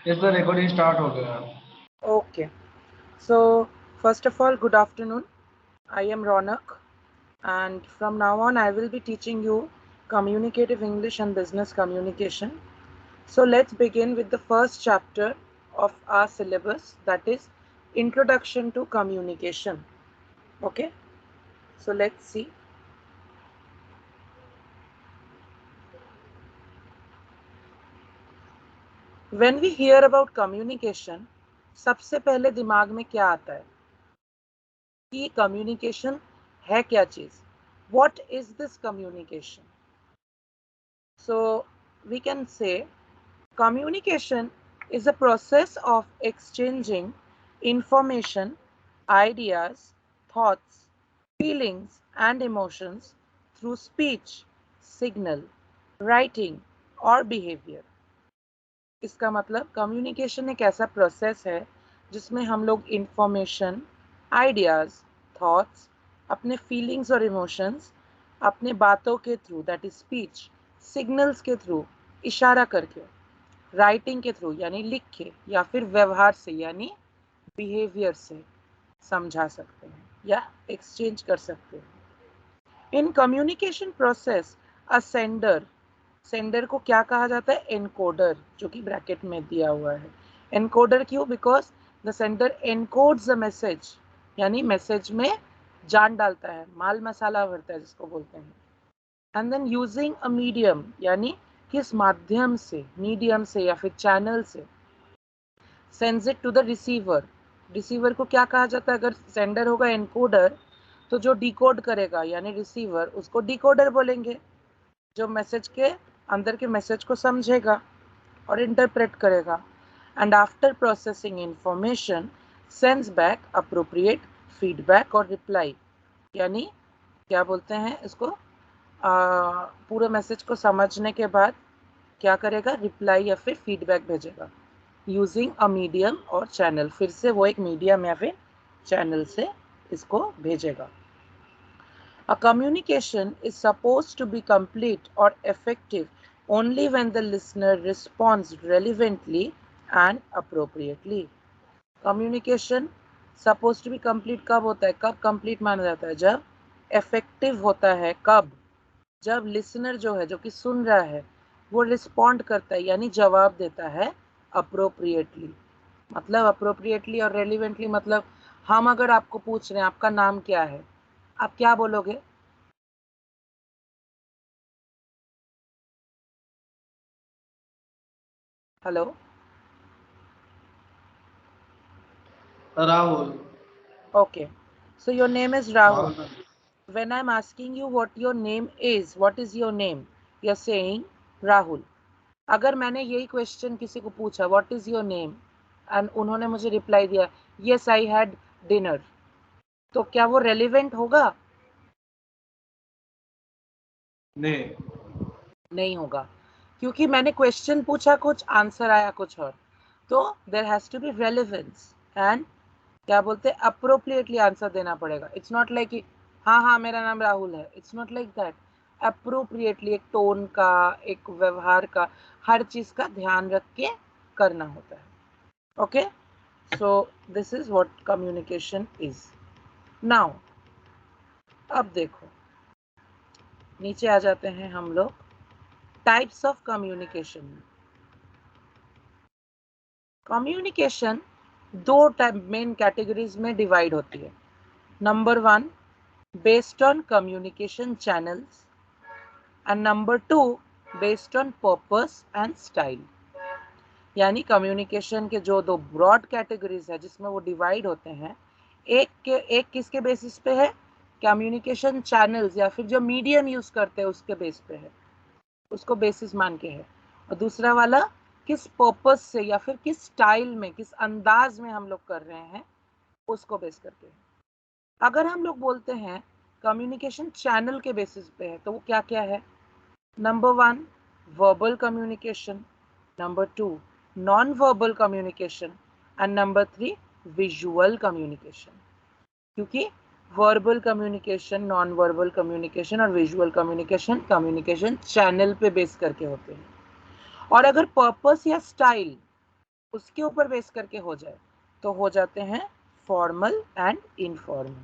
इस पर recording start हो गया। Okay. So, first of all, good afternoon. I am Ronak, and from now on, I will be teaching you communicative English and business communication. So, let's begin with the first chapter of our syllabus, that is Introduction to Communication. Okay, so let's see. When we hear about communication, सबसे पहले दिमाग में क्या आता है कि communication है क्या चीज़? What is this communication? So we can say communication is a process of exchanging information, ideas, thoughts, feelings, and emotions through speech, signal, writing, or behavior. इसका मतलब कम्युनिकेशन एक ऐसा प्रोसेस है जिसमें हम लोग इंफॉर्मेशन, आइडियाज़, थॉट्स, अपने feelings और इमोशंस अपने बातों के through, that is speech, signals के थ्रू, इशारा करके, राइटिंग के थ्रू यानी लिख के, या फिर व्यवहार से यानी बिहेवियर से समझा सकते हैं या एक्सचेंज कर सकते हैं। In communication process a sender को क्या कहा जाता है? एनकोडर, जो कि ब्रैकेट में दिया हुआ है। एनकोडर क्यों? Because the sender encodes the message, यानी मैसेज में जान डालता है, माल मसाला भरता है जिसको बोलते हैं। And then using a medium, यानी किस माध्यम से, मीडियम से या फिर चैनल से, sends it to the receiver. Receiver को क्या कहा जाता है? अगर सेंडर होगा एनकोडर, तो जो डिकोड करेगा यानी रिसीवर, उसको डिकोडर बोलेंगे, जो मैसेज के अंदर के मैसेज को समझेगा और इंटरप्रेट करेगा। And after processing information sends back appropriate feedback और रिप्लाई, यानी क्या बोलते हैं इसको, पूरे मैसेज को समझने के बाद क्या करेगा? रिप्लाई या फिर फीडबैक भेजेगा यूजिंग अ मीडियम और चैनल। फिर से वो एक मीडियम या फिर चैनल से इसको भेजेगा। A communication is supposed to be complete or effective only when the listener responds relevantly and appropriately. Communication supposed to be complete कब होता है? कब complete माना जाता है? जब effective होता है। कब? जब listener जो है, जो कि सुन रहा है, वो respond करता है यानी जवाब देता है appropriately। मतलब appropriately और relevantly मतलब हम अगर आपको पूछ रहे हैं आपका नाम क्या है, आप क्या बोलोगे? Hello, Rahul. okay, so your name is Rahul. हाँ। When I'm asking you what your name is, what is your name, you're saying Rahul. अगर मैंने यही क्वेश्चन किसी को पूछा what is your name and उन्होंने मुझे रिप्लाई दिया यस आई हैड डिनर, तो क्या वो रेलिवेंट होगा? नहीं। नहीं होगा, क्योंकि मैंने क्वेश्चन पूछा कुछ, आंसर आया कुछ और। तो there has to be relevance and क्या बोलते हैं, अप्रोप्रिएटली आंसर देना पड़ेगा। इट्स नॉट लाइक कि हाँ हाँ मेरा नाम राहुल है, it's not like that. Appropriately एक टोन का, एक व्यवहार का, हर चीज का ध्यान रख के करना होता है। Okay, so this is what communication is. Now अब देखो, नीचे आ जाते हैं हम लोग टाइप्स ऑफ कम्युनिकेशन में। कम्युनिकेशन दो मेन कैटेगरीज में डिवाइड होती है। Number one, based on communication channels, and number two, based on purpose and style. यानी कम्युनिकेशन के जो दो ब्रॉड कैटेगरीज है जिसमें वो डिवाइड होते हैं, एक किसके बेसिस पे है? कम्युनिकेशन चैनल्स या फिर जो मीडियम यूज करते हैं उसके बेस पे है, उसको बेसिस मान के है। और दूसरा वाला किस पर्पस से या फिर किस स्टाइल में, किस अंदाज में हम लोग कर रहे हैं, उसको बेस करके है। अगर हम लोग बोलते हैं कम्युनिकेशन चैनल के बेसिस पे है, तो वो क्या क्या है? Number one, verbal communication, number two, non verbal communication, and number three, visual communication. क्योंकि verbal communication, non verbal communication और विजुअल कम्युनिकेशन कम्युनिकेशन चैनल पे बेस करके होते हैं। और अगर पर्पस या स्टाइल, उसके ऊपर बेस करके हो जाए तो हो जाते हैं फॉर्मल एंड इनफॉर्मल।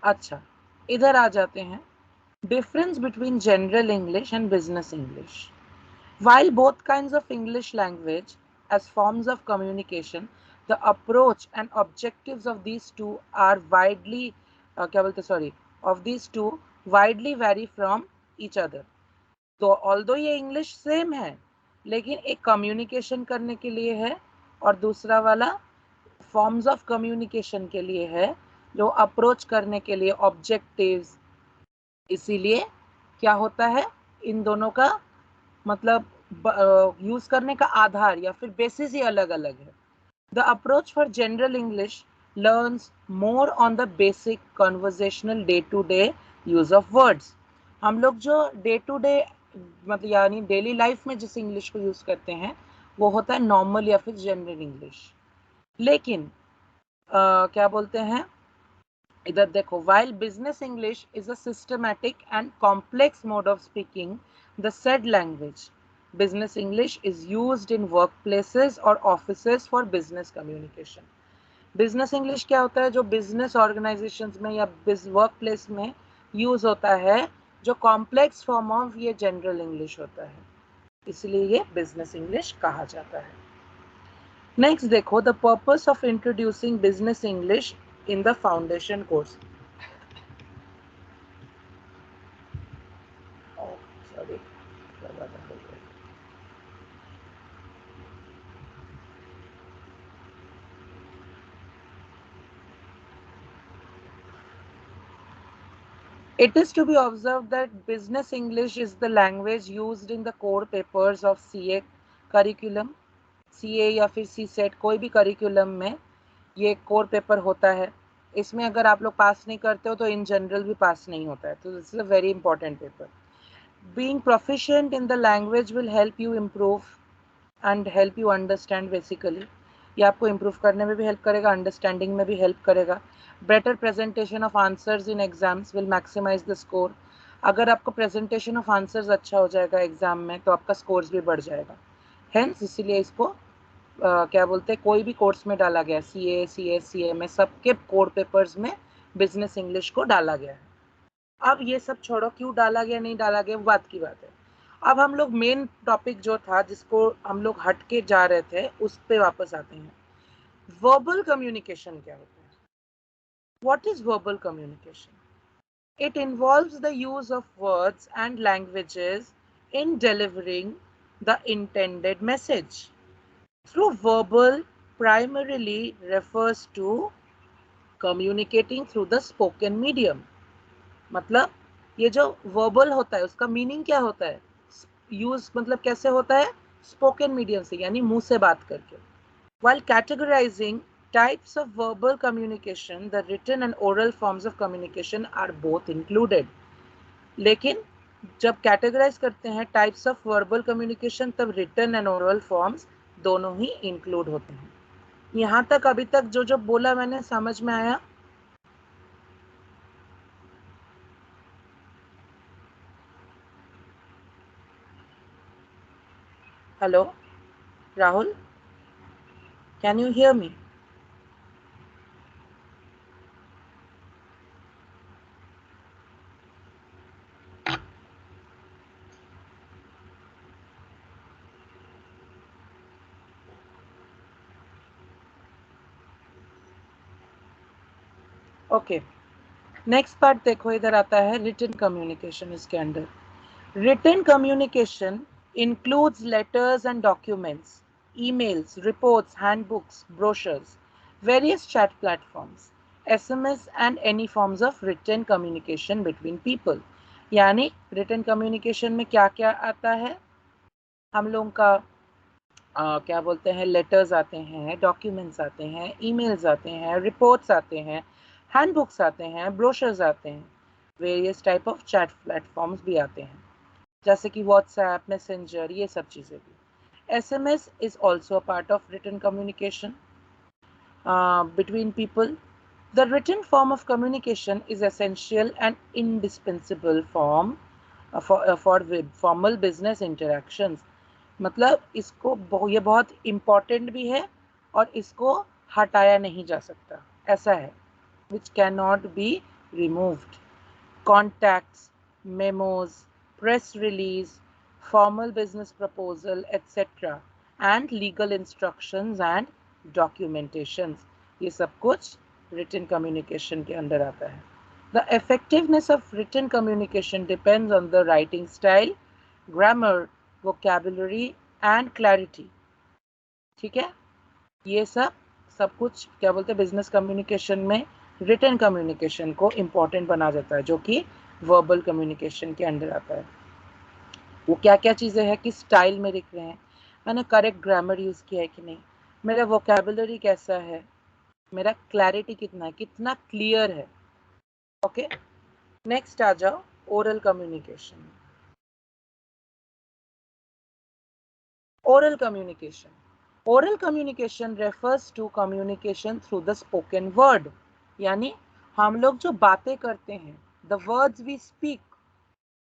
अच्छा, इधर आ जाते हैं, difference between general English and business English. While both kinds of English language as forms of communication, the approach and objectives of these two are widely क्या बोलते sorry of these two widely vary from each other. तो although ये English same है, लेकिन एक communication करने के लिए है और दूसरा वाला forms of communication के लिए है, जो approach करने के लिए objectives। इसीलिए क्या होता है, इन दोनों का मतलब यूज करने का आधार या फिर बेसिस ही अलग अलग है। The approach for general English learns more on the basic conversational day to day use of words. हम लोग जो डे टू डे मतलब यानी डेली लाइफ में जिस इंग्लिश को यूज करते हैं वो होता है नॉर्मल या फिर जनरल इंग्लिश। लेकिन क्या बोलते हैं, इधर देखो, while business English is a systematic and complex mode of speaking the said language, business English is used in workplaces or offices for business communication. business English क्या होता है, जो business organizations में या work place में use होता है, जो complex form of ये general English होता है, इसलिए ये business English कहा जाता है। Next देखो, the purpose of introducing business English in the foundation course. Oh, sorry. It is to be observed that business English is the language used in the core papers of CA curriculum. CA या फिर CSET कोई भी curriculum में ये core paper होता है। इसमें अगर आप लोग पास नहीं करते हो तो in general भी पास नहीं होता है, तो this is a very important paper. Being proficient in the language will help you improve and help you understand basically. ये आपको improve करने में भी help करेगा, understanding में भी help करेगा। Better presentation of answers in exams will maximize the score. अगर आपको presentation of answers अच्छा हो जाएगा एग्जाम में तो आपका scores भी बढ़ जाएगा। Hence इसीलिए इसको क्या बोलते हैं, कोई भी कोर्स में डाला गया, CA, CS, CA सबके कोर पेपर्स में बिजनेस इंग्लिश को डाला गया है। अब ये सब छोड़ो, क्यों डाला गया नहीं डाला गया वो बात की बात है। अब हम लोग मेन टॉपिक जो था जिसको हम लोग हट के जा रहे थे उस पे वापस आते हैं। वर्बल कम्युनिकेशन क्या होता है? What is verbal communication? It involves the use of words and languages in delivering the intended message. Through verbal primarily refers to communicating through the spoken medium। मतलब ये जो वर्बल होता है उसका मीनिंग क्या होता है, यूज मतलब कैसे होता है, स्पोकन मीडियम से यानी मुंह से बात करके। While categorizing types of verbal communication, the written and oral forms of communication are both included. लेकिन जब कैटेगराइज करते हैं टाइप्स ऑफ वर्बल कम्युनिकेशन तब रिटन एंड ओरल फॉर्म्स दोनों ही इंक्लूड होते हैं। यहाँ तक अभी तक जो जो बोला मैंने समझ में आया? Hello Rahul, can you hear me? Okay, next part देखो, इधर आता है रिटन कम्युनिकेशन। इसके अंदर written communication includes letters and documents, emails, reports, handbooks, brochures, various chat platforms, SMS and any forms of written communication between people। यानी written communication में क्या क्या आता है, हम लोगों का क्या बोलते हैं, लेटर्स आते हैं, डॉक्यूमेंट्स आते हैं, ईमेल्स आते हैं, रिपोर्ट्स आते हैं, हैंडबुक्स आते हैं, ब्रोशर्स आते हैं, various type of chat platforms भी आते हैं जैसे कि व्हाट्सएप, मैसेंजर, ये सब चीज़ें भी। SMS is also a part of written communication between people. The written form of communication is essential and indispensable form for formal business interactions. मतलब इसको ये बहुत important भी है और इसको हटाया नहीं जा सकता, ऐसा है, which cannot be removed. Contacts, memos, press release, formal business proposal, etc. and legal instructions and documentations. ये सब कुछ written communication के अंदर आता है. The effectiveness of written communication depends on the writing style, grammar, vocabulary and clarity. ठीक है, ये सब कुछ क्या बोलते हैं बिजनेस कम्युनिकेशन में रिटन कम्युनिकेशन को इम्पोर्टेंट बना जाता है, जो कि वर्बल कम्युनिकेशन के अंडर आता है. वो क्या क्या चीज़ें हैं, किस स्टाइल में लिख रहे हैं, मैंने करेक्ट ग्रामर यूज़ किया है कि नहीं, मेरा वोकेबुलरी कैसा है, मेरा क्लैरिटी कितना है, कितना क्लियर है. ओके, नेक्स्ट आ जाओ oral communication. Oral communication. Oral communication refers to communication through the spoken word. यानी हम लोग जो बातें करते हैं, the words we speak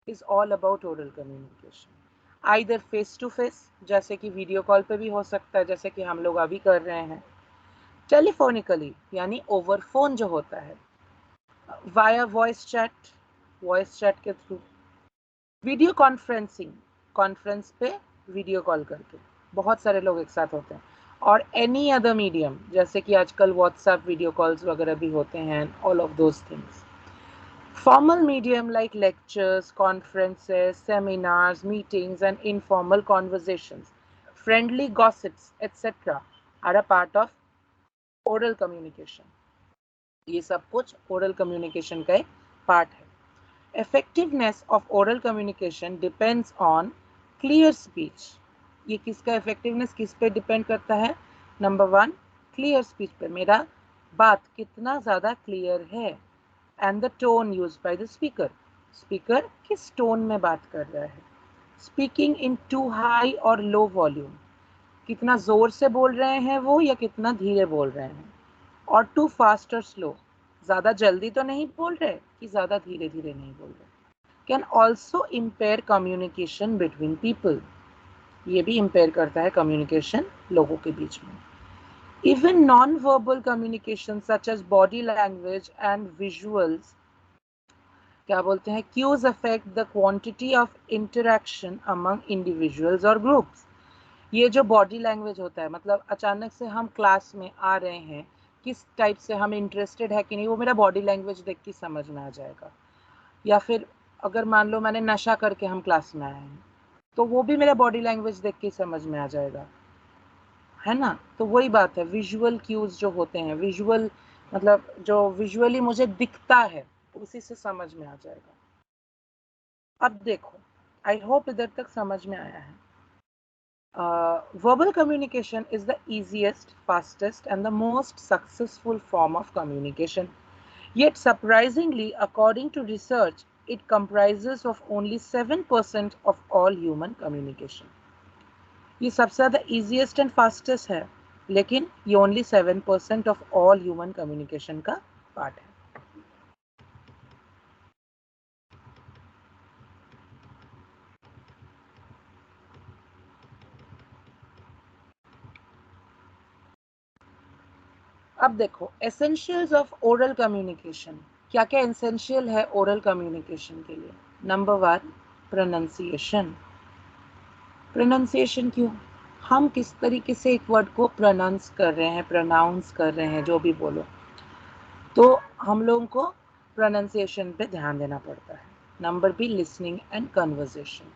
is all about oral communication. Either face to face, जैसे कि वीडियो कॉल पे भी हो सकता है, जैसे कि हम लोग अभी कर रहे हैं. टेलीफोनिकली यानी ओवर फोन जो होता है, वाया वॉइस चैट के थ्रू. वीडियो कॉन्फ्रेंसिंग, कॉन्फ्रेंस पे वीडियो कॉल करके बहुत सारे लोग एक साथ होते हैं. और एनी अदर मीडियम, जैसे कि आजकल व्हाट्सएप वीडियो कॉल्स वगैरह भी होते हैं, all of those things. Formal medium like lectures, conferences, seminars, meetings and informal conversations, friendly gossips etcetera are a part of oral communication. ये सब कुछ ओरल कम्युनिकेशन का एक पार्ट है. Effectiveness of oral communication depends on clear speech. ये किसका effectiveness किस पे डिपेंड करता है? नंबर 1, clear speech पे, मेरा बात कितना ज़्यादा क्लियर है. and the tone used by the speaker. Speaker किस टोन में बात कर रहा है. Speaking in too high और low volume, कितना ज़ोर से बोल रहे हैं वो या कितना धीरे बोल रहे हैं. और too fast और slow, ज़्यादा जल्दी तो नहीं बोल रहे कि ज़्यादा धीरे धीरे नहीं बोल रहे. Can also impair communication between people. ये भी impair करता है communication लोगों के बीच में. Even non-verbal communication such as body language and visuals, क्या बोलते हैं, cues affect the quantity of interaction among individuals or groups. ये जो body language होता है, मतलब अचानक से हम क्लास में आ रहे हैं, किस टाइप से हम इंटरेस्टेड है कि नहीं वो मेरा बॉडी लैंग्वेज देख के समझ में आ जाएगा. या फिर अगर मान लो मैंने नशा करके हम क्लास में आए हैं, तो वो भी मेरा बॉडी लैंग्वेज देख के समझ में आ जाएगा, है ना. तो वही बात है, विजुअल क्यूज जो होते हैं, विजुअल मतलब जो विजुअली मुझे दिखता है उसी से समझ में आ जाएगा. अब देखो, आई होप इधर तक समझ में आया है. verbal communication is the easiest, fastest and the most successful form of communication. Yet surprisingly, according to research, it comprises of only 7% of all human communication. ये सबसे ज़्यादा easiest and fastest है, लेकिन ये only 7% of all human communication का part है. अब देखो essentials of oral communication. क्या क्या essential है oral communication के लिए? Number 1, pronunciation. pronunciation क्यों? हम किस तरीके से एक वर्ड को प्रोनाउंस कर रहे हैं, प्रोनाउंस कर रहे हैं, जो भी बोलो, तो हम लोगों को प्रोनाउंसिएशन पे ध्यान देना पड़ता है. Number B, listening and conversation.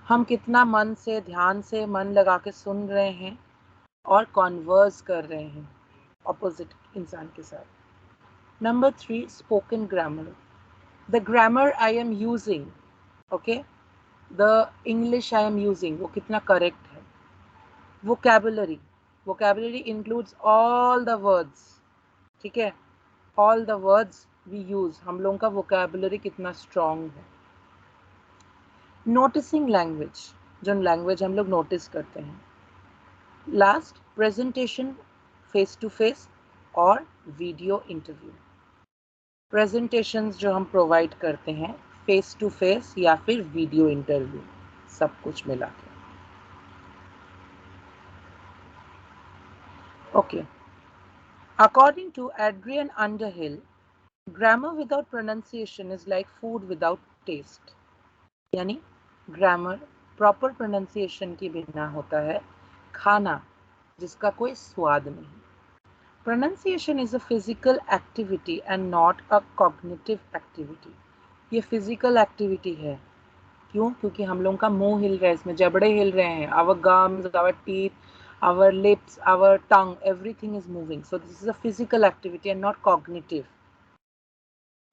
हम कितना मन से, ध्यान से, मन लगा के सुन रहे हैं और कॉन्वर्स कर रहे हैं ऑपोजिट इंसान के साथ. Number 3, spoken grammar. The grammar I am using, okay, the English I am using, वो कितना करेक्ट है. Vocabulary, vocabulary includes all the words, ठीक है, all the words we use, हम लोगों का वोकैबुलरी कितना स्ट्रॉन्ग है. नोटिसिंग लैंग्वेज, जो लैंग्वेज हम लोग नोटिस करते हैं. Last, presentation face to face और वीडियो इंटरव्यू। प्रेजेंटेशंस जो हम प्रोवाइड करते हैं फेस टू फेस या फिर वीडियो इंटरव्यू, सब कुछ मिला के। Okay, according to Adrian Underhill, grammar without pronunciation is like food without taste. यानी ग्रामर प्रॉपर प्रोनाउंसिएशन के बिना होता है खाना जिसका कोई स्वाद नहीं। Pronunciation is a physical activity and not a cognitive activity. ये physical activity है। क्यों? क्योंकि हम लोगों का मुंह हिल रहा है, इसमें जबड़े हिल रहे हैं। Our gums, our teeth, our lips, our tongue, everything is moving. So this is a physical activity and not cognitive.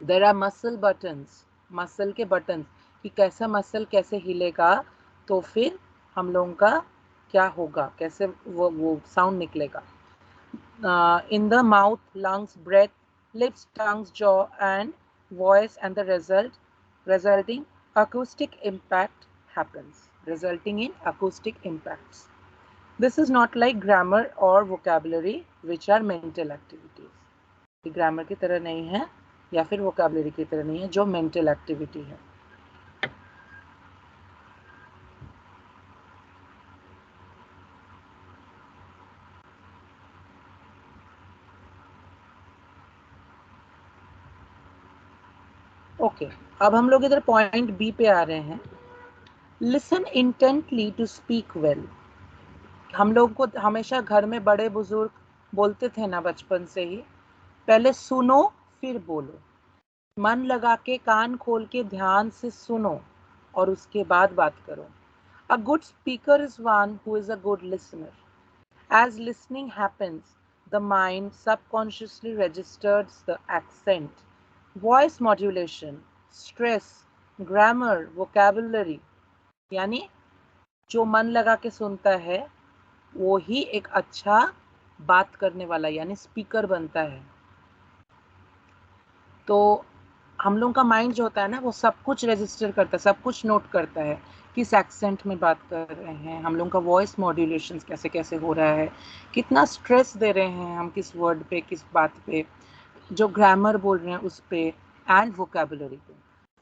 There are muscle buttons, muscle के buttons, कि कैसा muscle कैसे हिलेगा तो फिर हम लोगों का क्या होगा, कैसे वो sound निकलेगा। In the mouth, lungs, breath, lips, tongues, jaw, and voice, and the resulting acoustic impact happens, resulting in acoustic impacts. This is not like grammar or vocabulary, which are mental activities. ये grammar की तरह नहीं है या फिर vocabulary की तरह नहीं है जो mental activity है। ओके, अब हम लोग इधर पॉइंट बी पे आ रहे हैं। Listen intently to speak well. हम लोग को हमेशा घर में बड़े बुजुर्ग बोलते थे ना बचपन से ही, पहले सुनो फिर बोलो। मन लगा के कान खोल के ध्यान से सुनो और उसके बाद बात करो। A good speaker is one who is a good listener. As listening happens, the mind subconsciously registers the accent, voice modulation, stress, grammar, vocabulary. यानी जो मन लगा के सुनता है वो ही एक अच्छा बात करने वाला यानी स्पीकर बनता है। तो हम लोगों का माइंड जो होता है ना वो सब कुछ रजिस्टर करता है, सब कुछ नोट करता है, किस एक्सेंट में बात कर रहे हैं, हम लोगों का वॉइस मॉड्यूलेशन कैसे कैसे हो रहा है, कितना स्ट्रेस दे रहे हैं हम किस वर्ड पे, किस बात पे, जो ग्रामर बोल रहे हैं उस पे, एंड वोकैबुलरी पे।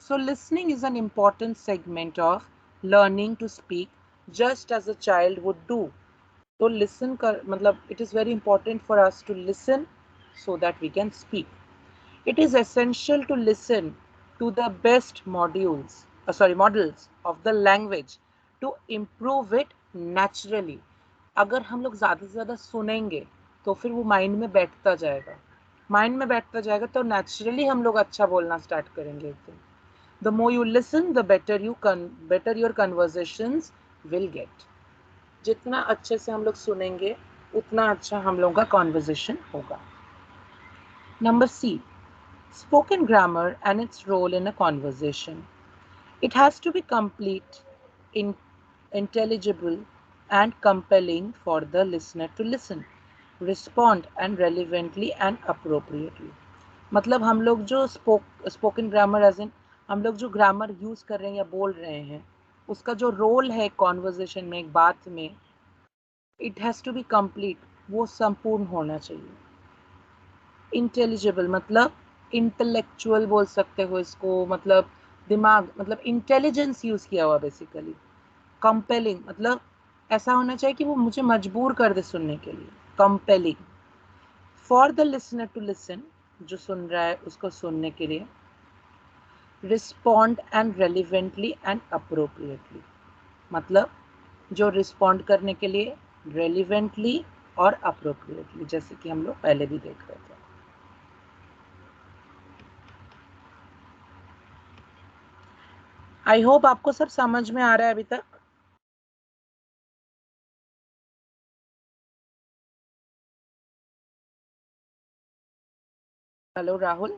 So listening is an important segment of learning to speak just as a child would do. तो लिसन कर मतलब it is very important for us to listen so that we can speak. It is essential to listen to the best models of the language to improve it naturally. अगर हम लोग ज़्यादा से ज़्यादा सुनेंगे तो फिर वो माइंड में बैठता जाएगा, माइंड में बैठता जाएगा तो नेचुरली हम लोग अच्छा बोलना स्टार्ट करेंगे एक दिन। The more you listen, the better your conversations will get. जितना अच्छे से हम लोग सुनेंगे उतना अच्छा हम लोगों का कॉन्वर्जेशन होगा। Number C, spoken grammar and its role in a conversation. It has to be complete, intelligible, and compelling for the listener to listen, respond, and relevantly and appropriately. मतलब हम लोग जो स्पोकन ग्रामर एज इन हम लोग जो grammar use कर रहे हैं या बोल रहे हैं उसका जो रोल है कॉन्वर्जेशन में, एक बात में, it has to be complete, वो संपूर्ण होना चाहिए। इंटेलिजिबल मतलब इंटेलेक्चुअल बोल सकते हो इसको, मतलब दिमाग, मतलब इंटेलिजेंस यूज किया हुआ बेसिकली। कंपेलिंग मतलब ऐसा होना चाहिए कि वो मुझे मजबूर कर दे सुनने के लिए, compelling. For the listener to listen, जो सुन रहा है उसको सुनने के लिए। Respond and relevantly and appropriately मतलब जो रिस्पॉन्ड करने के लिए रेलिवेंटली और अप्रोप्रिएटली, जैसे कि हम लोग पहले भी देख रहे थे। आई होप आपको सब समझ में आ रहा है अभी तक। Hello Rahul.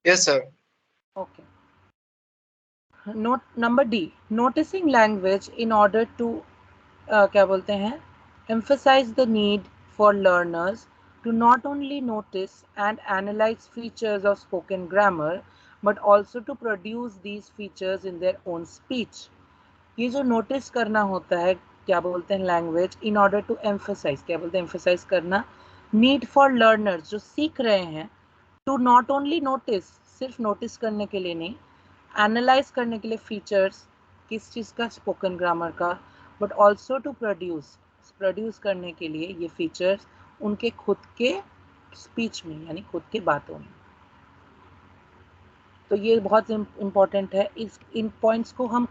Yes, sir. Okay, note number D, noticing language in order to क्या बोलते हैं, emphasize the need for learners to not only notice and analyze features of spoken grammar but also to produce these features in their own speech. ये जो notice करना होता है क्या बोलते हैं language, in order to emphasise, क्या बोलते हैं एम्फसाइज करना, नीड फॉर लर्नर्स जो सीख रहे हैं, टू नॉट ओनली नोटिस, सिर्फ नोटिस करने के लिए नहीं, एनालाइज करने के लिए फीचर्स किस चीज़ का, स्पोकन ग्रामर का, बट ऑल्सो टू प्रोड्यूस करने के लिए ये फीचर्स उनके खुद के स्पीच में यानी खुद के बातों में। तो ये बहुत इम्पोर्टेंट है। इन पॉइंट्स को हम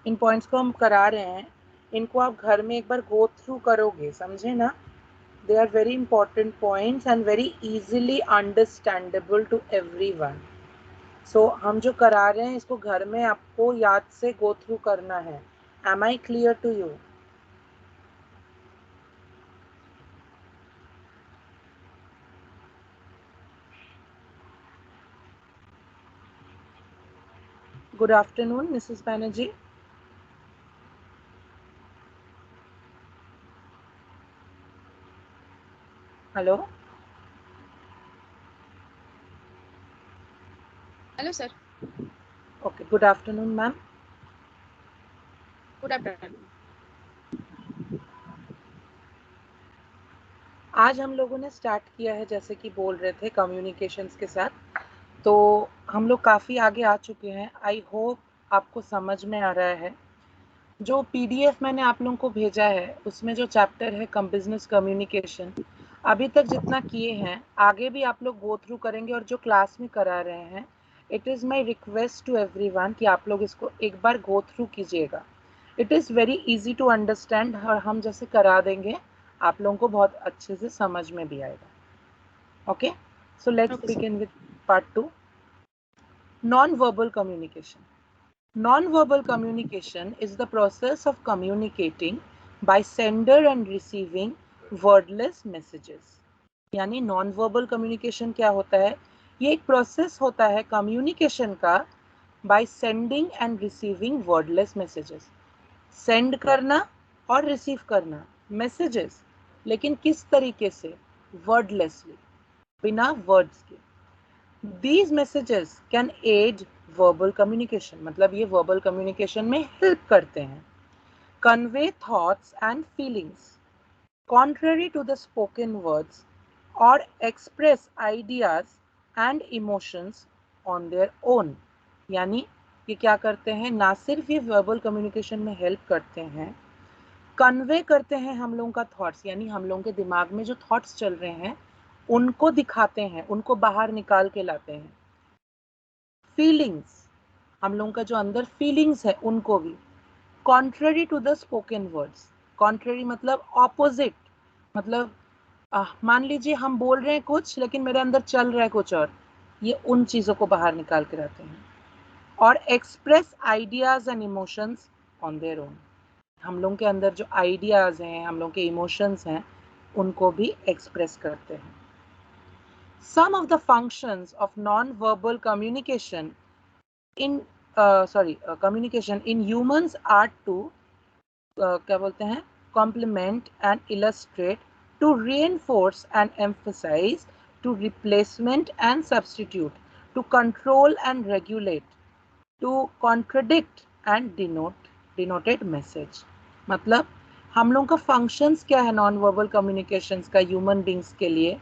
इन पॉइंट्स को हम करा रहे हैं, इनको आप घर में एक बार गो थ्रू करोगे, समझे ना। They are very important points and very easily understandable to everyone. So हम जो करा रहे हैं इसको घर में आपको याद से गो थ्रू करना है। Am I clear to you? Good afternoon Mrs Banerjee. Hello. Hello sir. Okay, good afternoon ma'am. Good afternoon. आज हम लोगों ने स्टार्ट किया है, जैसे कि बोल रहे थे, कम्युनिकेशंस के साथ। तो हम लोग काफ़ी आगे आ चुके हैं। आई होप आपको समझ में आ रहा है। जो पीडीएफ मैंने आप लोगों को भेजा है उसमें जो चैप्टर है बिजनेस कम्युनिकेशन, अभी तक जितना किए हैं आगे भी आप लोग गो थ्रू करेंगे, और जो क्लास में करा रहे हैं, it is my request to everyone कि आप लोग इसको एक बार गो थ्रू कीजिएगा। It is very easy to understand, और हम जैसे करा देंगे आप लोगों को बहुत अच्छे से समझ में भी आएगा। Okay, so let's begin with part 2, non verbal communication. Non-verbal communication is the process of communicating by sender and receiving wordless messages. यानी non-verbal communication क्या होता है? ये एक process होता है communication का by sending and receiving wordless messages. Send करना और receive करना messages, लेकिन किस तरीके से? Wordlessly, बिना words के. These messages can aid verbal communication, मतलब ये verbal communication में help करते हैं. Convey thoughts and feelings contrary to the spoken words or express ideas and emotions on their own. यानी ये क्या करते हैं? ना सिर्फ ये verbal communication में help करते हैं, convey करते हैं हम लोगों का thoughts, यानी हम लोगों के दिमाग में जो thoughts चल रहे हैं उनको दिखाते हैं, उनको बाहर निकाल के लाते हैं. फीलिंग्स, हम लोगों का जो अंदर फीलिंग्स है उनको भी. Contrary to the spoken words, contrary मतलब ऑपोजिट, मतलब मान लीजिए हम बोल रहे हैं कुछ लेकिन मेरे अंदर चल रहा है कुछ और, ये उन चीज़ों को बाहर निकाल के लाते हैं. और express ideas and emotions on their own, हम लोगों के अंदर जो आइडियाज हैं, हम लोगों के इमोशंस हैं, उनको भी एक्सप्रेस करते हैं. Some of the functions of non-verbal communication communication in humans are to क्या बोलते हैं, complement and illustrate, to reinforce and emphasize, to replacement and substitute, to control and regulate, to contradict and denoted message. मतलब हम लोगों का functions क्या है non verbal communications का ह्यूमन बींग्स के लिए?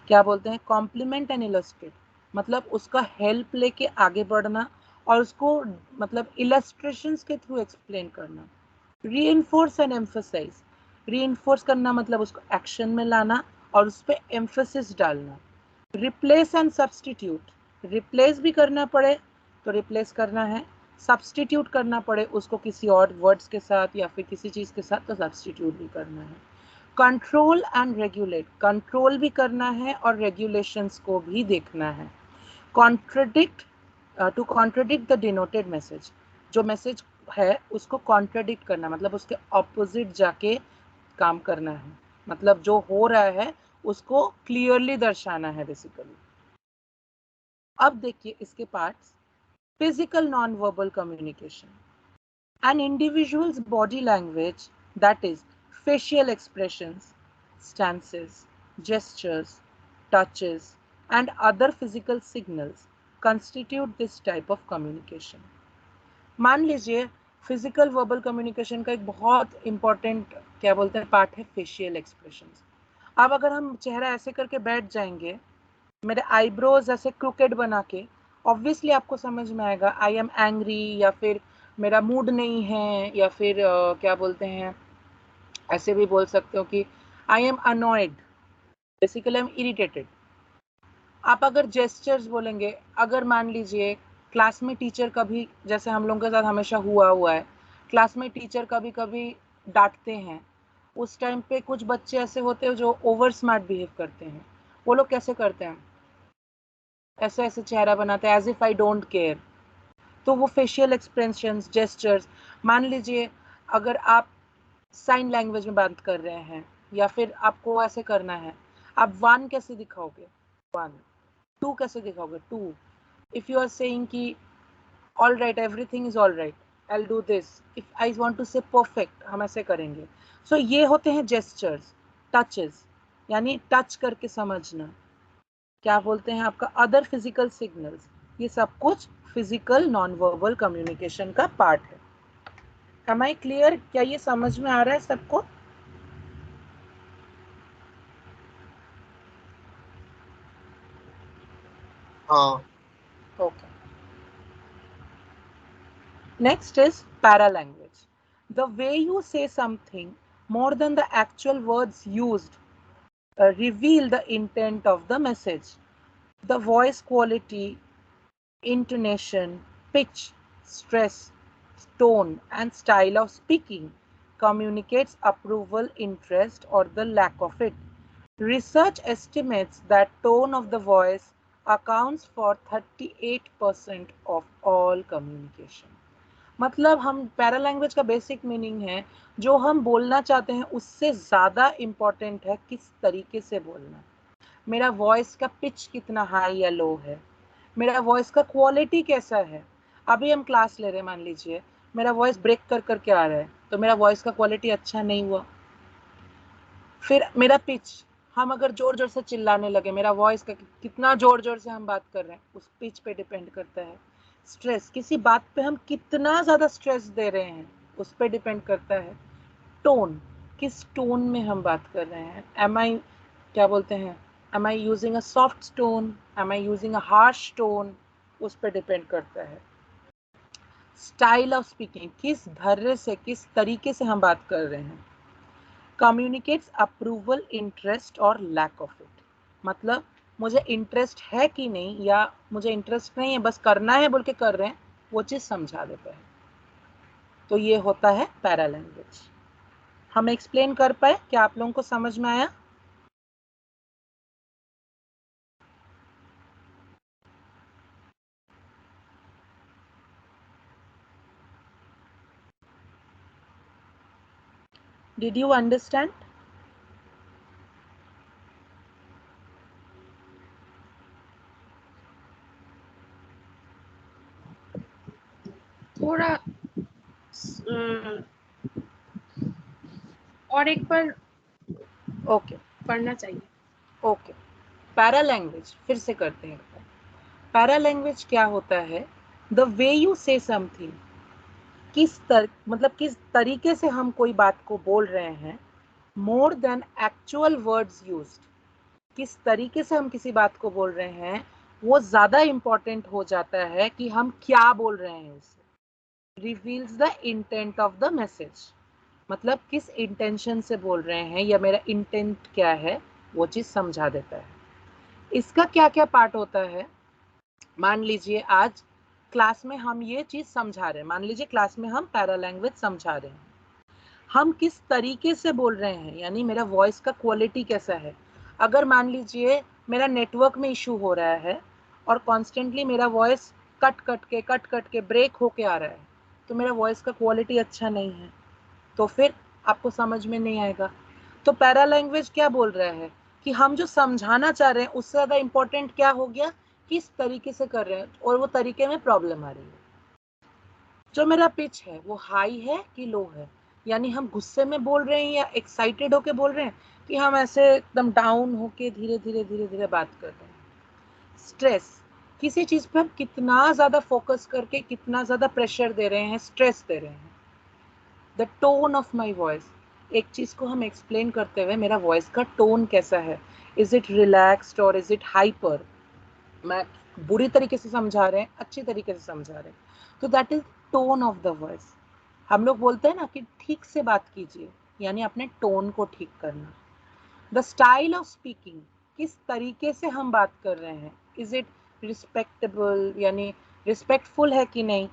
क्या बोलते हैं? कॉम्प्लीमेंट एंड इलस्ट्रेट, मतलब उसका हेल्प लेके आगे बढ़ना और उसको मतलब इलस्ट्रेशंस के थ्रू एक्सप्लेन करना. रीइंफोर्स एंड एम्फसाइज, रीइंफोर्स करना मतलब उसको एक्शन में लाना और उस पर एम्फसिस डालना. रिप्लेस एंड सब्सटीट्यूट, रिप्लेस भी करना पड़े तो रिप्लेस करना है, सब्सटीट्यूट करना पड़े उसको किसी और वर्ड्स के साथ या फिर किसी चीज़ के साथ तो सब्सटीट्यूट भी करना है. कंट्रोल एंड रेगुलेट, कंट्रोल भी करना है और रेगुलेशंस को भी देखना है. Contradict, to contradict the denoted message, जो मैसेज है उसको कॉन्ट्रडिक्ट करना मतलब उसके ऑपोजिट जाके काम करना है, मतलब जो हो रहा है उसको क्लियरली दर्शाना है बेसिकली. अब देखिए इसके parts. Physical non verbal communication, an individual's body language, that is facial expressions, stances, gestures, touches and other physical signals constitute this type of communication. मान लीजिए फिजिकल वर्बल कम्युनिकेशन का एक बहुत इंपॉर्टेंट क्या बोलते हैं पार्ट है फेशियल एक्सप्रेशंस. अब अगर हम चेहरा ऐसे करके बैठ जाएंगे, मेरे आईब्रोज ऐसे क्रूकेड बना के, ऑब्वियसली आपको समझ में आएगा आई एम एंग्री, या फिर मेरा मूड नहीं है, या फिर क्या बोलते हैं, ऐसे भी बोल सकते हो कि I am annoyed, basically I am irritated. आप अगर जेस्चर्स बोलेंगे, अगर मान लीजिए क्लास में टीचर कभी, जैसे हम लोगों के साथ हमेशा हुआ है, क्लास में टीचर कभी कभी डांटते हैं, उस टाइम पे कुछ बच्चे ऐसे होते हैं जो ओवर स्मार्ट बिहेव करते हैं. वो लोग कैसे करते हैं, ऐसे ऐसे चेहरा बनाते हैं as if I don't care. तो वो फेशियल एक्सप्रेशंस, जेस्चर्स, मान लीजिए अगर आप साइन लैंग्वेज में बात कर रहे हैं, या फिर आपको ऐसे करना है, आप 1 कैसे दिखाओगे, 1. 2 कैसे दिखाओगे, 2. इफ यू आर सेइंग कि all right, everything is all right, I will do this. If I want to say perfect, हम ऐसे करेंगे. सो ये होते हैं जेस्चर्स, टचेस, यानी टच करके समझना. क्या बोलते हैं आपका अदर फिजिकल सिग्नल्स, ये सब कुछ फिजिकल नॉन वर्बल कम्युनिकेशन का पार्ट है. Am I clear? क्या ये समझ में आ रहा है सबको? हाँ. Okay. Next is paralanguage. The way you say something more than the actual words used reveal the intent of the message. The voice quality, intonation, pitch, stress, tone, and style of speaking communicates approval, interest, or the lack of it. Research estimates that tone of the voice accounts for 38% of all communication. मतलब हम पैरालैंग्वेज का basic meaning है, जो हम बोलना चाहते हैं उससे ज़्यादा इम्पॉर्टेंट है किस तरीके से बोलना. मेरा वॉइस का पिच कितना हाई या लो है, मेरा वॉइस का क्वालिटी कैसा है. अभी हम क्लास ले रहे हैं, मान लीजिए मेरा वॉइस ब्रेक कर करके आ रहा है, तो मेरा वॉइस का क्वालिटी अच्छा नहीं हुआ. फिर मेरा पिच, हम अगर जोर जोर से चिल्लाने लगे, मेरा वॉइस का कितना जोर जोर से हम बात कर रहे हैं उस पिच पे डिपेंड करता है. स्ट्रेस, किसी बात पे हम कितना ज़्यादा स्ट्रेस दे रहे हैं उस पर डिपेंड करता है. टोन, किस टोन में हम बात कर रहे हैं, एम आई क्या बोलते हैं, am I using a soft tone, am I using a harsh tone, उस पर डिपेंड करता है. स्टाइल ऑफ स्पीकिंग, किस धैर्य से, किस तरीके से हम बात कर रहे हैं. कम्युनिकेट्स अप्रूवल, इंटरेस्ट और लैक ऑफ इट. मतलब मुझे इंटरेस्ट है कि नहीं, या मुझे इंटरेस्ट नहीं है बस करना है बोल के कर रहे हैं, वो चीज़ समझा देता है. तो ये होता है पैरालैंग्वेज. हम एक्सप्लेन कर पाए? क्या आप लोगों को समझ में आया? Did you understand? थोड़ा और एक बार ओके पढ़ना चाहिए. ओके. पैरालैंग्वेज फिर से करते हैं. पैरालैंग्वेज क्या होता है, द वे यू से समथिंग, मतलब किस तरीके से हम कोई बात को बोल रहे हैं, more than actual words used, किस तरीके से हम किसी बात को बोल रहे हैं वो ज़्यादा इम्पोर्टेंट हो जाता है कि हम क्या बोल रहे हैं उससे. Reveals the intent of the message, मतलब किस इंटेंशन से बोल रहे हैं या मेरा इंटेंट क्या है, वो चीज़ समझा देता है. इसका क्या क्या पार्ट होता है, मान लीजिए आज क्लास में हम ये चीज़ समझा रहे हैं, मान लीजिए क्लास में हम पैरालैंग्वेज समझा रहे हैं, हम किस तरीके से बोल रहे हैं, यानी मेरा वॉइस का क्वालिटी कैसा है. अगर मान लीजिए मेरा नेटवर्क में इशू हो रहा है और कॉन्स्टेंटली मेरा वॉइस कट कट के ब्रेक होके आ रहा है, तो मेरा वॉइस का क्वालिटी अच्छा नहीं है, तो फिर आपको समझ में नहीं आएगा. तो पैरालैंग्वेज क्या बोल रहा है कि हम जो समझाना चाह रहे हैं उससे ज़्यादा इम्पोर्टेंट क्या हो गया, किस तरीके से कर रहे हैं और वो तरीके में प्रॉब्लम आ रही है. जो मेरा पिच है वो हाई है कि लो है, यानी हम गुस्से में बोल रहे हैं या एक्साइटेड होके बोल रहे हैं, कि हम ऐसे एकदम डाउन होके धीरे धीरे बात कर रहे हैं. स्ट्रेस, किसी चीज पे हम कितना ज्यादा फोकस करके कितना ज्यादा प्रेशर दे रहे हैं, स्ट्रेस दे रहे हैं. The tone of my voice, एक चीज को हम एक्सप्लेन करते हुए मेरा वॉइस का टोन कैसा है, इज इट रिलैक्स्ड और इज इट हाइपर, मैं बुरी तरीके से समझा रहे हैं, अच्छी तरीके से समझा रहे हैं, तो that is tone of the voice. हम लोग बोलते हैं ना कि ठीक से बात कीजिए, यानी अपने टोन को ठीक करना. द स्टाइल ऑफ स्पीकिंग, किस तरीके से हम बात कर रहे हैं, इज इट रिस्पेक्टेबल, यानी रिस्पेक्टफुल है कि नहीं,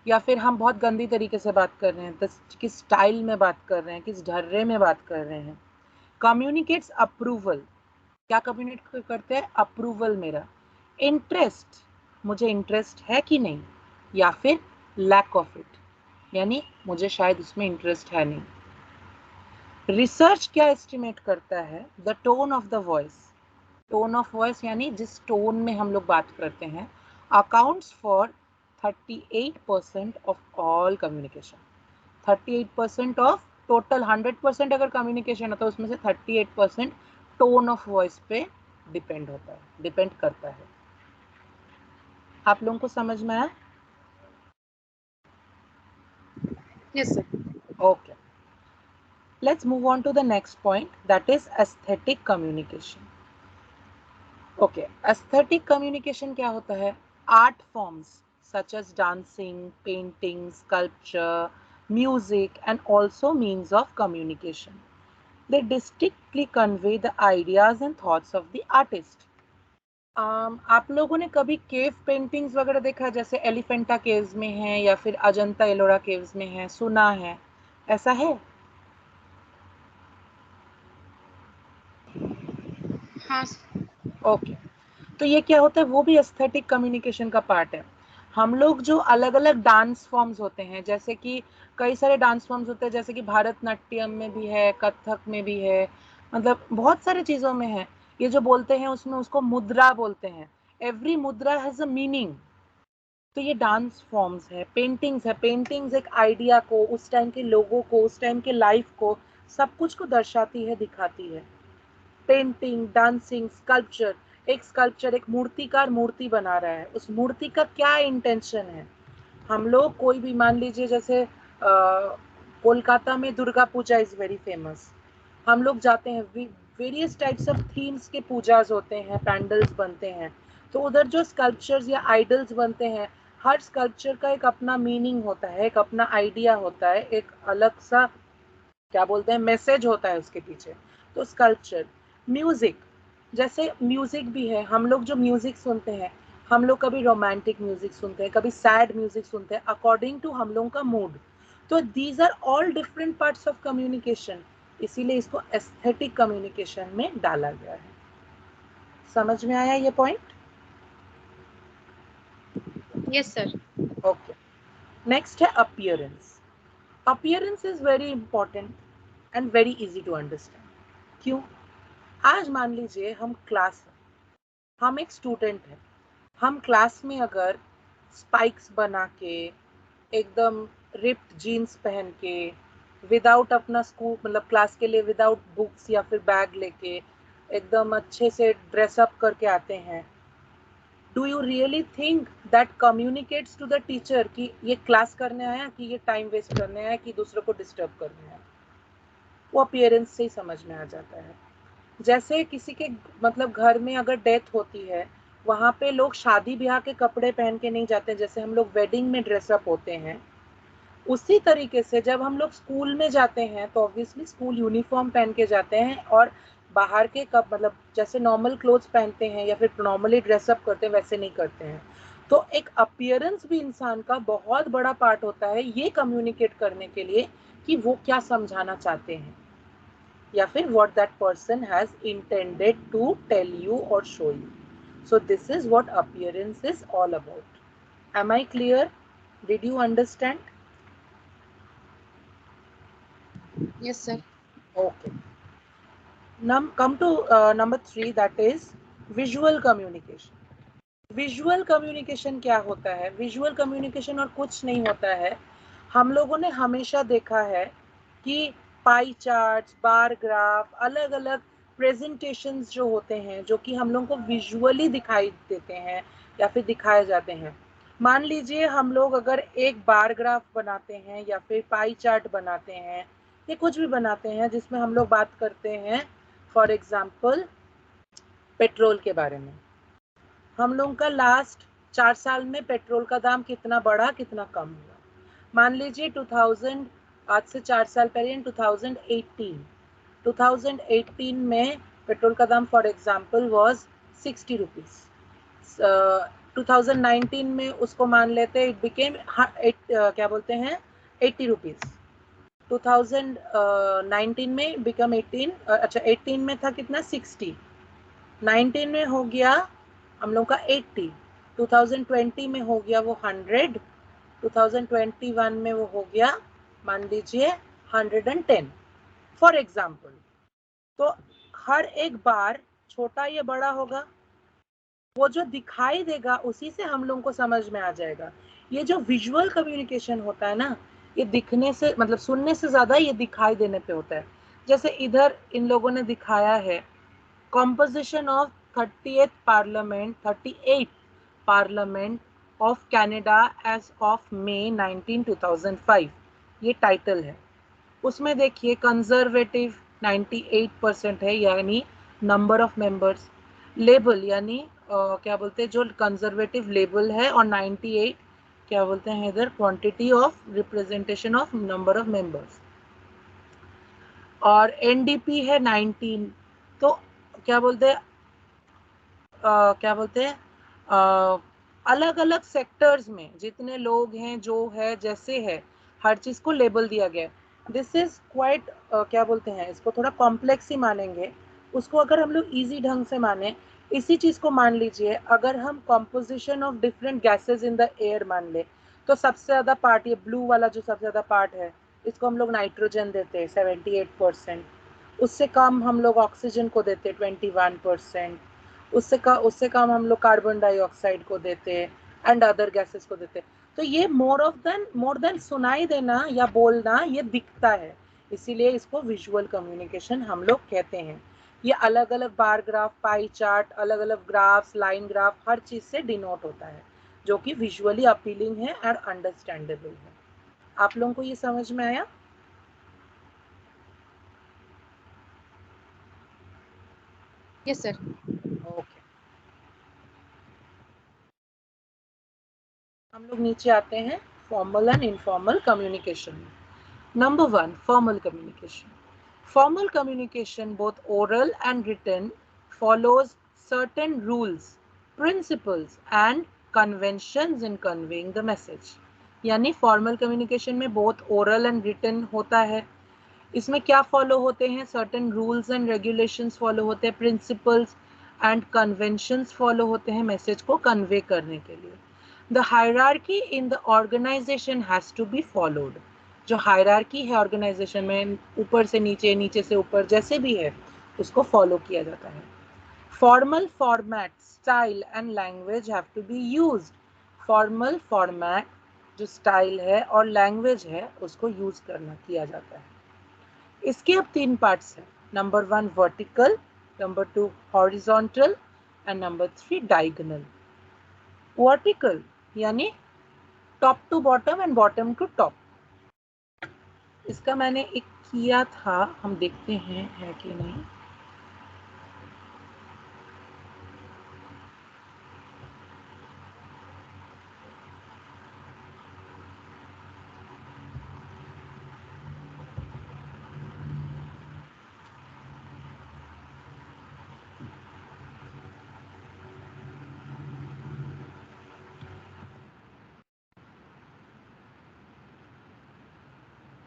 या फिर हम बहुत गंदी तरीके से बात कर रहे हैं, किस स्टाइल में बात कर रहे हैं, किस ढर्रे में बात कर रहे हैं. कम्युनिकेट्स अप्रूवल, क्या कम्युनिकेट करते हैं, अप्रूवल मेरा. इंटरेस्ट, मुझे इंटरेस्ट है कि नहीं, या फिर लैक ऑफ इट, यानी मुझे शायद उसमें इंटरेस्ट है नहीं. रिसर्च क्या एस्टिमेट करता है, the tone of the voice, tone of voice यानी जिस टोन में हम लोग बात करते हैं, accounts for 38% of all communication. 38% of total 100% अगर कम्युनिकेशन है तो उसमें से 38% टोन ऑफ वॉइस पे डिपेंड होता है, डिपेंड करता है. आप लोगों को समझ में आया? Yes, sir. Okay. Let's move on to the next point, that is aesthetic communication. Okay, aesthetic communication क्या होता है? Art forms such as dancing, painting, sculpture, music, and also means of communication. They distinctly convey the ideas and thoughts of the artist. आप लोगों ने कभी cave paintings वगैरह देखा है, जैसे एलिफेंटा केव्स में है या फिर अजंता एलोरा केव्स में है, सुना है, ऐसा है? हाँ. ओके. तो ये क्या होता है, वो भी एस्थेटिक कम्युनिकेशन का पार्ट है. हम लोग जो अलग अलग डांस फॉर्म्स होते हैं, जैसे कि कई सारे डांस फॉर्म्स होते हैं, जैसे कि भारतनाट्यम में भी है, कथक में भी है, मतलब बहुत सारी चीज़ों में है. ये जो बोलते हैं उसमें उसको मुद्रा बोलते हैं. एवरी मुद्रा हैज अ मीनिंग. तो ये डांस फॉर्म्स है. पेंटिंग्स है, पेंटिंग्स एक आइडिया को, उस टाइम के लोगों को, उस टाइम के लाइफ को, सब कुछ को दर्शाती है, दिखाती है. पेंटिंग, डांसिंग, स्कल्पचर, एक स्कल्पचर, एक मूर्तिकार मूर्ति बना रहा है, उस मूर्ति का क्या इंटेंशन है. हम लोग कोई भी, मान लीजिए जैसे कोलकाता में Durga Puja is very famous, हम लोग जाते हैं, वेरियस टाइप्स ऑफ थीम्स के पूजाज होते हैं, पैंडल्स बनते हैं, तो उधर जो स्कल्पचर्स या आइडल्स बनते हैं, हर स्कल्पचर का एक अपना मीनिंग होता है, एक अपना आइडिया होता है, एक अलग सा क्या बोलते हैं मैसेज होता है उसके पीछे. तो स्कल्पचर. म्यूजिक, जैसे म्यूजिक भी है, हम लोग जो म्यूजिक सुनते हैं, हम लोग कभी रोमांटिक म्यूजिक सुनते हैं, कभी सैड म्यूजिक सुनते हैं, अकॉर्डिंग टू हम लोगों का मूड. तो these are all different parts of communication, इसीलिए इसको एस्थेटिक कम्युनिकेशन में डाला गया है. समझ में आया ये point? Yes, sir. Okay. Next है appearance. Appearance is very important and very easy to understand. क्यों? आज मान लीजिए हम क्लास, हम एक स्टूडेंट हैं, हम क्लास में अगर स्पाइक्स बना के, एकदम रिप्ड जीन्स पहन के, विदाउट अपना स्कूल मतलब क्लास के लिए विदाउट बुक्स या फिर बैग लेके एकदम अच्छे से ड्रेसअप करके आते हैं, do you really think that communicates to the teacher कि ये क्लास करने आया, कि ये टाइम वेस्ट करने आया, कि दूसरों को डिस्टर्ब करने आया? वो अपीयरेंस से ही समझ में आ जाता है. जैसे किसी के मतलब घर में अगर डेथ होती है, वहाँ पे लोग शादी ब्याह के कपड़े पहन के नहीं जाते, जैसे हम लोग वेडिंग में ड्रेसअप होते हैं, उसी तरीके से जब हम लोग स्कूल में जाते हैं तो ऑब्वियसली स्कूल यूनिफॉर्म पहन के जाते हैं, और बाहर के कब मतलब जैसे नॉर्मल क्लोथ्स पहनते हैं या फिर नॉर्मली ड्रेसअप करते हैं वैसे नहीं करते हैं. तो एक अपीयरेंस भी इंसान का बहुत बड़ा पार्ट होता है ये कम्युनिकेट करने के लिए कि वो क्या समझाना चाहते हैं, या फिर what that person has intended to tell you or show you. So this is what appearance is all about. Am I clear? Did you understand? Yes, sir. Okay. Come to number 3, that is visual communication. Visual communication क्या होता है? Visual communication और कुछ नहीं होता है. हम लोगों ने हमेशा देखा है कि पाई चार्ट्स, बार ग्राफ, अलग अलग प्रेजेंटेशंस जो होते हैं, जो कि हम लोगों को विजुअली दिखाई देते हैं, या फिर दिखाए जाते हैं। मान लीजिए हम लोग अगर एक बार ग्राफ बनाते हैं या फिर पाई चार्ट बनाते हैं या कुछ भी बनाते हैं जिसमें हम लोग बात करते हैं फॉर एग्जाम्पल पेट्रोल के बारे में। हम लोगों का लास्ट 4 साल में पेट्रोल का दाम कितना बढ़ा कितना कम हुआ। मान लीजिए 2000 आज से 4 साल पहले 2018 में पेट्रोल का दाम फॉर एग्जाम्पल वॉज 60 रुपीज। 2019 में उसको मान लेते इट बिकेम क्या बोलते हैं 80 रुपीज। 2019 में बिकम 18 में था कितना 60, 19 में हो गया हम लोग का 80, 2020 में हो गया वो 100, 2021 में वो हो गया मान लीजिए 110 फॉर एग्जाम्पल। तो हर एक बार छोटा या बड़ा होगा, वो जो दिखाई देगा उसी से हम लोगों को समझ में आ जाएगा। ये जो विजुअल कम्युनिकेशन होता है ना, ये दिखने से मतलब सुनने से ज्यादा ये दिखाई देने पे होता है। जैसे इधर इन लोगों ने दिखाया है composition of 38th Parliament of Canada as of May 19, 2005, ये टाइटल है। उसमें देखिए कंजर्वेटिव 98% है यानी नंबर ऑफ मेंबर्स, लेबल यानी क्या बोलते हैं जो कंजर्वेटिव लेबल है, और 98 क्या बोलते हैं इधर quantity of representation of number of members, और एनडीपी है 19। तो क्या बोलते हैं अलग अलग सेक्टर्स में जितने लोग हैं जो है जैसे है हर चीज को लेबल दिया गया। दिस इज क्वाइट क्या बोलते हैं इसको थोड़ा कॉम्प्लेक्स ही मानेंगे, उसको अगर हम लोग इजी ढंग से माने, इसी चीज को मान लीजिए अगर हम composition of different gases in the air मान ले, तो सबसे ज्यादा पार्ट ये ब्लू वाला जो सबसे ज्यादा पार्ट है इसको हम लोग नाइट्रोजन देते हैं 78%, उससे कम हम लोग ऑक्सीजन को देते हैं 21%, उससे कम हम लोग कार्बन डाइऑक्साइड को देते हैं एंड अदर गैसेस को देते हैं। तो ये मोर देन सुनाई देना या बोलना, ये दिखता है, इसीलिए इसको विजुअल कम्युनिकेशन हम लोग कहते हैं। ये अलग अलग बार ग्राफ, पाई चार्ट, अलग अलग ग्राफ्स, लाइन ग्राफ, हर चीज से डिनोट होता है जो कि विजुअली अपीलिंग है और अंडरस्टैंडेबल है। आप लोगों को ये समझ में आया? Yes sir. ओके, हम लोग नीचे आते हैं फॉर्मल एंड इनफॉर्मल कम्युनिकेशन में। Number 1, formal communication. Formal communication, both oral and written, follows certain rules, principles and conventions in conveying the message. यानी formal communication में both oral and written होता है। इसमें क्या follow होते हैं? Certain rules and regulations follow होते हैं, principles and conventions follow होते हैं message को convey करने के लिए। The hierarchy in the organization has to be followed. जो हायरार्की है ऑर्गेनाइजेशन में, ऊपर से नीचे, नीचे से ऊपर, जैसे भी है उसको फॉलो किया जाता है। Formal format, style and language have to be used. Formal format जो स्टाइल है और लैंग्वेज है उसको यूज किया जाता है। इसके अब 3 पार्ट्स हैं। Number 1 vertical, number 2 horizontal and number 3 diagonal. Vertical यानी top to bottom and bottom to top. इसका मैंने एक किया था, हम देखते हैं है कि नहीं।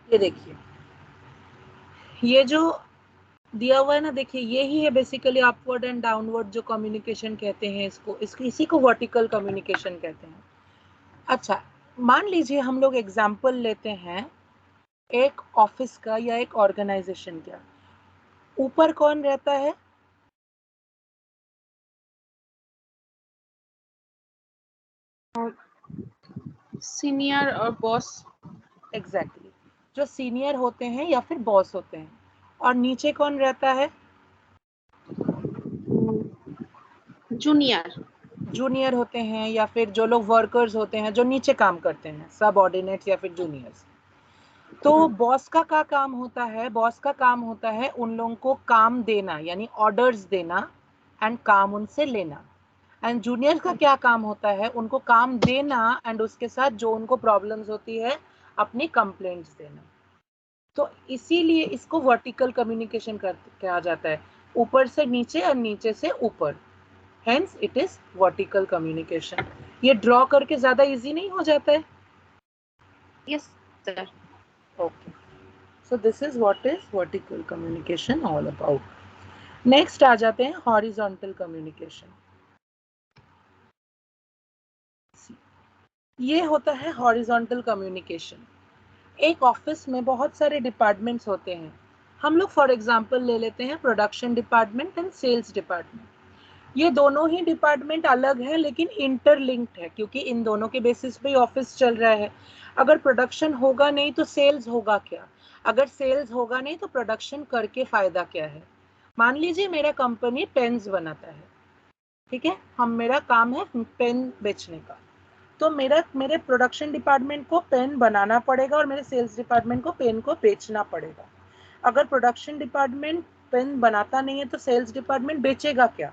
ये देखिए, ये जो दिया हुआ है ना, देखिए यही है बेसिकली अपवर्ड एंड डाउनवर्ड जो कम्युनिकेशन कहते हैं इसको, इसी को वर्टिकल कम्युनिकेशन कहते हैं। अच्छा, मान लीजिए हम लोग एग्जांपल लेते हैं एक ऑफिस का या एक ऑर्गेनाइजेशन का। ऊपर कौन रहता है? सीनियर और बॉस। एग्जैक्टली, जो सीनियर होते हैं या फिर बॉस होते हैं। और नीचे कौन रहता है? जूनियर। जूनियर होते हैं या फिर जो लोग वर्कर्स होते हैं जो नीचे काम करते हैं, सबऑर्डिनेट्स या फिर जूनियर्स। तो बॉस का क्या काम होता है? बॉस का काम होता है उन लोगों को काम देना, यानी ऑर्डर्स देना एंड काम उनसे लेना। एंड जूनियर का क्या काम होता है? उनको काम देना एंड उसके साथ जो उनको प्रॉब्लम्स होती है अपनी कंप्लेंट्स देना। तो इसीलिए इसको वर्टिकल कम्युनिकेशन कहा जाता है, ऊपर से नीचे और नीचे से ऊपर। Hence it is vertical communication. ये ड्रॉ करके ज्यादा इजी नहीं हो जाता है? Yes, sir. Okay. So this is what is vertical communication all about. Next आ जाते हैं horizontal communication. ये होता है हॉरिजॉन्टल कम्युनिकेशन। एक ऑफिस में बहुत सारे डिपार्टमेंट्स होते हैं। हम लोग फॉर एग्जांपल ले लेते हैं production department and sales department. ये दोनों ही डिपार्टमेंट अलग हैं लेकिन इंटरलिंक्ड है, क्योंकि इन दोनों के बेसिस पे ऑफिस चल रहा है। अगर प्रोडक्शन होगा नहीं तो सेल्स होगा क्या? अगर सेल्स होगा नहीं तो प्रोडक्शन करके फायदा क्या है? मान लीजिए मेरा कंपनी पेन्स बनाता है, ठीक है, मेरा काम है पेन बेचने का। तो मेरे प्रोडक्शन डिपार्टमेंट को पेन बनाना पड़ेगा और मेरे सेल्स डिपार्टमेंट को पेन को बेचना पड़ेगा। अगर प्रोडक्शन डिपार्टमेंट पेन बनाता नहीं है तो सेल्स डिपार्टमेंट बेचेगा क्या?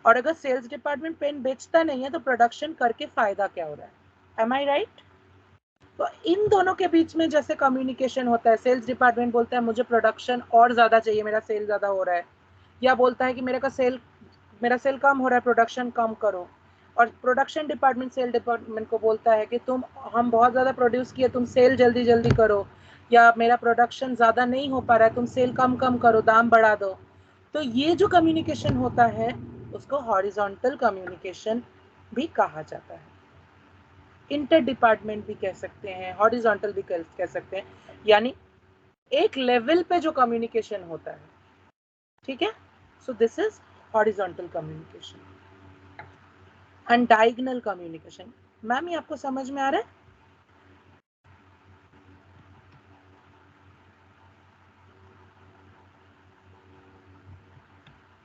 और अगर सेल्स डिपार्टमेंट पेन बेचता नहीं है तो प्रोडक्शन करके फायदा क्या हो रहा है? Am I right? तो इन दोनों के बीच में जैसे कम्युनिकेशन होता है, सेल्स डिपार्टमेंट बोलता है मुझे प्रोडक्शन और ज्यादा चाहिए, मेरा सेल ज्यादा हो रहा है, या बोलता है कि मेरा सेल कम हो रहा है, प्रोडक्शन कम करो। और प्रोडक्शन डिपार्टमेंट सेल डिपार्टमेंट को बोलता है कि हम बहुत ज़्यादा प्रोड्यूस किए, तुम सेल जल्दी जल्दी करो, या मेरा प्रोडक्शन ज़्यादा नहीं हो पा रहा है, तुम सेल कम कम करो, दाम बढ़ा दो। तो ये जो कम्युनिकेशन होता है उसको हॉरिजॉन्टल कम्युनिकेशन भी कहा जाता है। इंटर डिपार्टमेंट भी कह सकते हैं, हॉरिजॉन्टल भी कह सकते हैं, यानी एक लेवल पे जो कम्युनिकेशन होता है, ठीक है। So this is horizontal communication and diagonal communication. Ma'am ये आपको समझ में आ रहा है?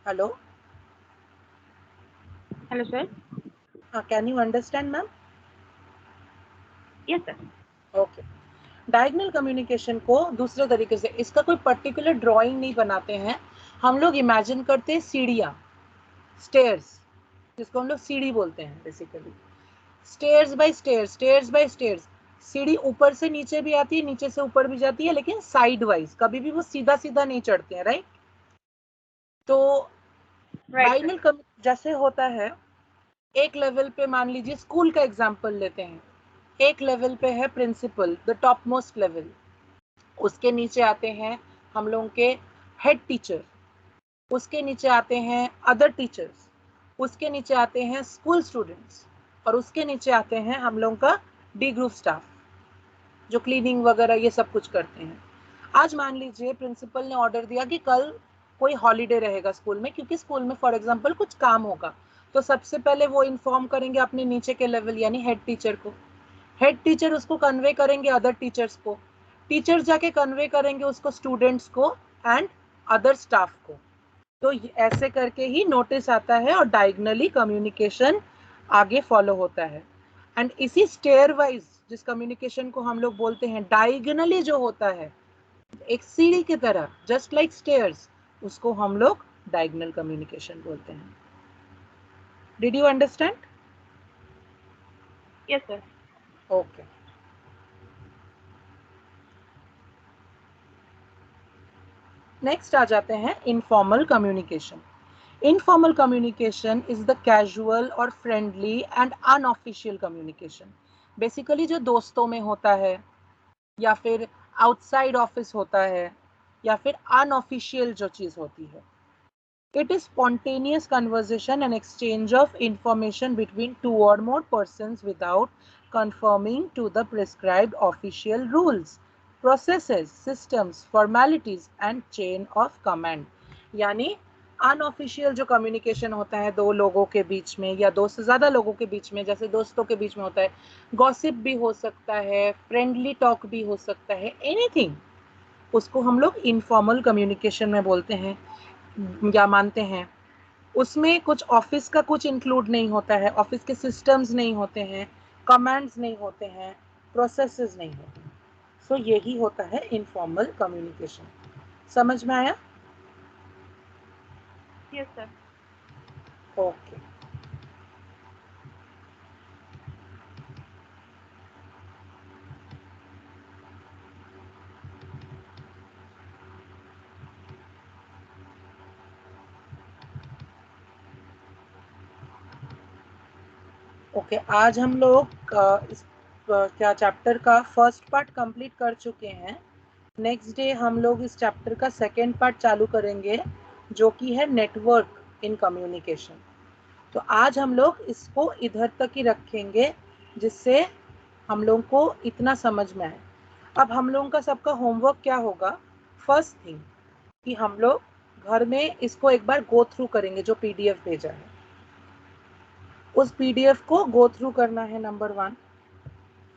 Hello, Hello, sir. Can you understand ma'am? Yes, sir. Okay. Diagonal communication को दूसरे तरीके से, इसका कोई पर्टिकुलर ड्राइंग नहीं बनाते हैं हम लोग, इमेजिन करते हैं सीढ़ियाँ, स्टेयर्स, जिसको हम लोग सीढ़ी बोलते हैं basically. Stairs by stairs, stairs by stairs. सीढ़ी ऊपर से नीचे भी आती है, नीचे से ऊपर भी जाती है, लेकिन साइड वाइज, कभी भी वो सीधा सीधा नहीं चढ़ते हैं, राइट? तो Right, sir. डायगोनल जैसे होता है, एक लेवल पे मान लीजिए स्कूल का एग्जांपल लेते हैं, एक लेवल पे है principal, the top most level. उसके नीचे आते हैं हम लोगों के हेड टीचर, उसके नीचे आते हैं अदर टीचर्स, उसके नीचे आते हैं स्कूल स्टूडेंट्स, और उसके नीचे आते हैं हम लोगों का डी ग्रुप स्टाफ, जो क्लीनिंग वगैरह ये सब कुछ करते हैं। आज मान लीजिए प्रिंसिपल ने ऑर्डर दिया कि कल कोई हॉलीडे रहेगा स्कूल में, क्योंकि स्कूल में फॉर एग्जांपल कुछ काम होगा। तो सबसे पहले वो इन्फॉर्म करेंगे अपने नीचे के लेवल यानी हेड टीचर को, हेड टीचर उसको कन्वे करेंगे अदर टीचर्स को, टीचर्स जाके कन्वे करेंगे उसको स्टूडेंट्स को एंड अदर स्टाफ को। तो ऐसे करके ही नोटिस आता है और डायगोनली कम्युनिकेशन आगे फॉलो होता है। एंड इसी स्टेयर वाइज जिस कम्युनिकेशन को हम लोग बोलते हैं डायगोनली जो होता है, एक सीढ़ी की तरह, जस्ट लाइक स्टेयर्स, उसको हम लोग डायगोनल कम्युनिकेशन बोलते हैं। Did you understand? Yes, sir. Okay. Next आ जाते हैं informal communication. Informal communication is the casual और friendly and unofficial communication. Basically जो दोस्तों में होता है, या फिर आउटसाइड ऑफिस होता है, या फिर अनऑफिशियल जो चीज होती है। It is spontaneous conversation and exchange of information between two or more persons without conforming to the prescribed official rules, processes, systems, formalities and chain of command. यानी अनऑफिशियल जो कम्युनिकेशन होता है दो लोगों के बीच में या दो से ज़्यादा लोगों के बीच में, जैसे दोस्तों के बीच में होता है, गॉसिप भी हो सकता है, फ्रेंडली टॉक भी हो सकता है, एनीथिंग, उसको हम लोग इनफॉर्मल कम्युनिकेशन में बोलते हैं या मानते हैं। उसमें कुछ ऑफिस का कुछ इंक्लूड नहीं होता है, ऑफिस के सिस्टम्स नहीं होते हैं, कमांड्स नहीं होते हैं, प्रोसेसेस नहीं होते हैं। सो यही होता है इनफॉर्मल कम्युनिकेशन। समझ में आया? Yes, sir. ओके। ओके, आज हम लोग इस क्या चैप्टर का फर्स्ट पार्ट कंप्लीट कर चुके हैं। नेक्स्ट डे हम लोग इस चैप्टर का सेकेंड पार्ट चालू करेंगे, जो कि है नेटवर्क इन कम्युनिकेशन। तो आज हम लोग इसको इधर तक ही रखेंगे, जिससे हम लोगों को इतना समझ में आए। अब हम लोगों का सबका होमवर्क क्या होगा? फर्स्ट थिंग कि हम लोग घर में इसको एक बार गो थ्रू करेंगे, जो पीडीएफ भेजा है उस पीडीएफ को गो थ्रू करना है, नंबर 1।